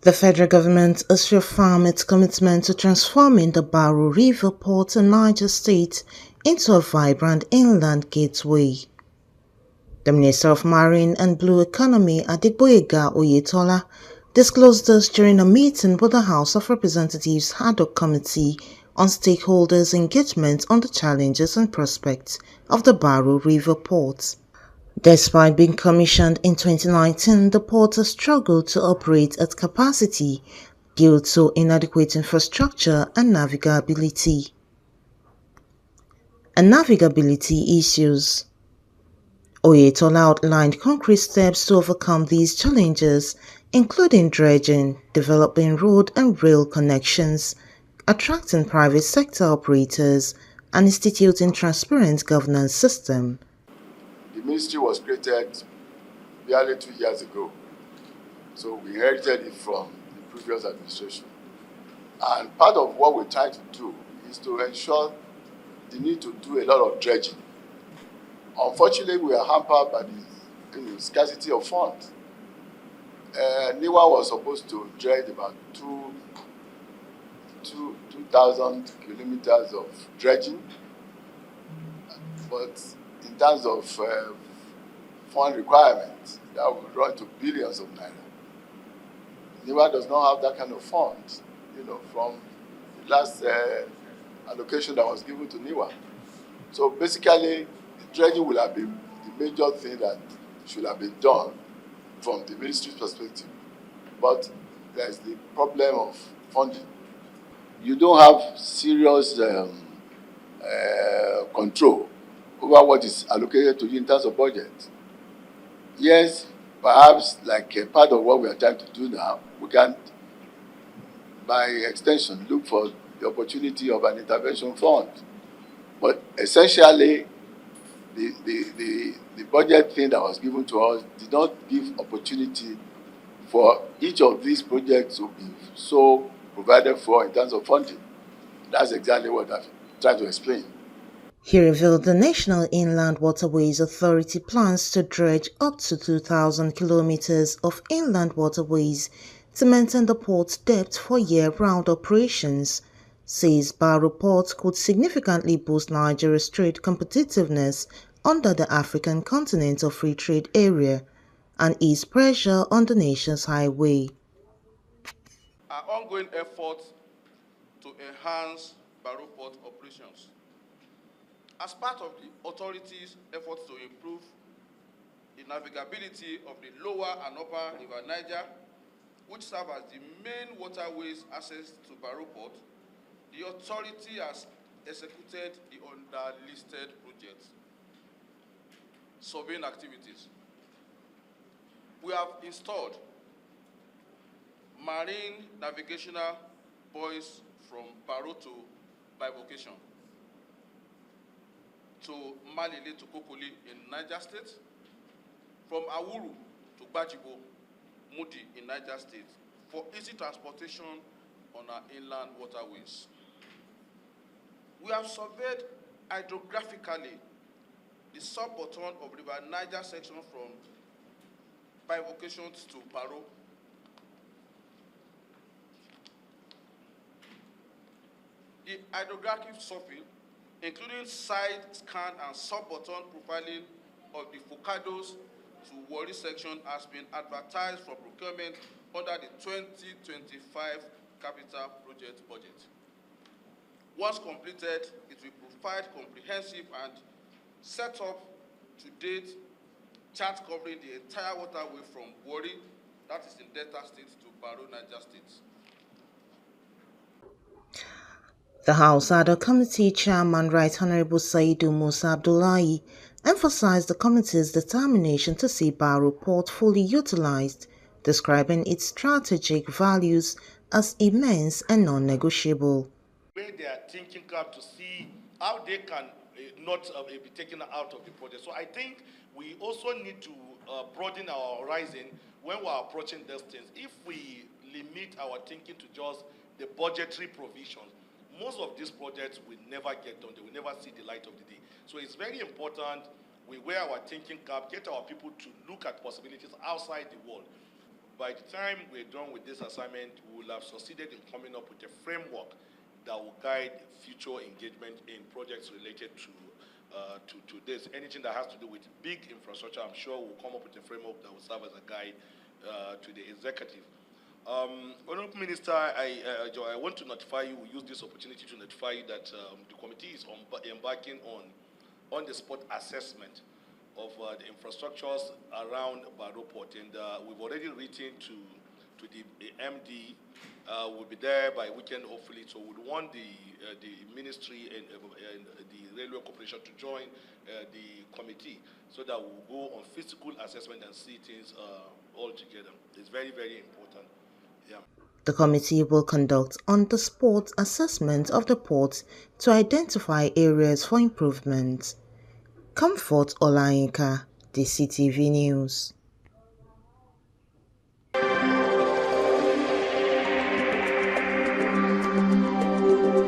The federal government has reaffirmed its commitment to transforming the Baro River port in Niger State into a vibrant inland gateway. The Minister of Marine and Blue Economy, Adegboyega Oyetola, disclosed this during a meeting with the House of Representatives Ad hoc Committee on Stakeholders' Engagement on the Challenges and Prospects of the Baro River Port. Despite being commissioned in 2019, the port has struggled to operate at capacity due to inadequate infrastructure and navigability issues. Oyetola outlined concrete steps to overcome these challenges, including dredging, developing road and rail connections, attracting private sector operators, and instituting transparent governance system. The ministry was created barely 2 years ago, so we inherited it from the previous administration. And part of what we're trying to do is to ensure the need to do a lot of dredging. Unfortunately, we are hampered by the scarcity of funds. NIWA was supposed to dredge about 2,000 kilometers of dredging, but in terms of fund requirements, that will run to billions of naira. NIWA does not have that kind of funds, from the last allocation that was given to NIWA. So basically, the dredging will have been the major thing that should have been done from the ministry's perspective. But there's the problem of funding. You don't have serious control over what is allocated to you in terms of budget. Yes, perhaps like a part of what we are trying to do now, we can, by extension, look for the opportunity of an intervention fund. But essentially, the budget thing that was given to us did not give opportunity for each of these projects to be so provided for in terms of funding. That's exactly what I've tried to explain. He revealed the National Inland Waterways Authority plans to dredge up to 2,000 kilometers of inland waterways to maintain the port's depth for year-round operations, says Baro Port could significantly boost Nigeria's trade competitiveness under the African Continental Free Trade Area and ease pressure on the nation's highway. Our ongoing efforts to enhance Baro Port operations. As part of the authority's efforts to improve the navigability of the lower and upper River Niger, which serve as the main waterways access to Baro Port, the authority has executed the underlisted projects. Surveying activities. We have installed marine navigational buoys from Baro to Bivocation, to Malile to Kokoli in Niger State, from Awuru to Bajibo, Mudi in Niger State, for easy transportation on our inland waterways. We have surveyed hydrographically the sub-bottom of River Niger section from Bivocation to Baro. The hydrographic survey, including side scan and sub-bottom profiling of the Focados to Warri section, has been advertised for procurement under the 2025 capital project budget. Once completed, it will provide comprehensive and set up to date chart covering the entire waterway from Warri, that is in Delta State, to Baro, Niger State. The House Ad hoc Committee Chairman Right Honorable Saidu Musa Abdullahi emphasized the committee's determination to see Baro Port fully utilized, describing its strategic values as immense and non-negotiable. Where they are thinking to see how they can not be taken out of the project. So I think we also need to broaden our horizon when we are approaching these things. If we limit our thinking to just the budgetary provisions, most of these projects will never get done. They will never see the light of the day. So it's very important we wear our thinking cap, get our people to look at possibilities outside the world. by the time we're done with this assignment, we will have succeeded in coming up with a framework that will guide future engagement in projects related to this. Anything that has to do with big infrastructure, I'm sure we'll come up with a framework that will serve as a guide to the executive. Honorable Minister, I want to notify you, we use this opportunity to notify you that the committee is embarking on on-the-spot assessment of the infrastructures around Baro Port, and we've already written to the MD. We'll be there by weekend, hopefully. So we'd want the ministry and the railway corporation to join the committee so that we'll go on physical assessment and see things all together. It's very, very important. Yeah. The committee will conduct on-the-spot assessment of the port to identify areas for improvement. Comfort Olayinka, DCTV News.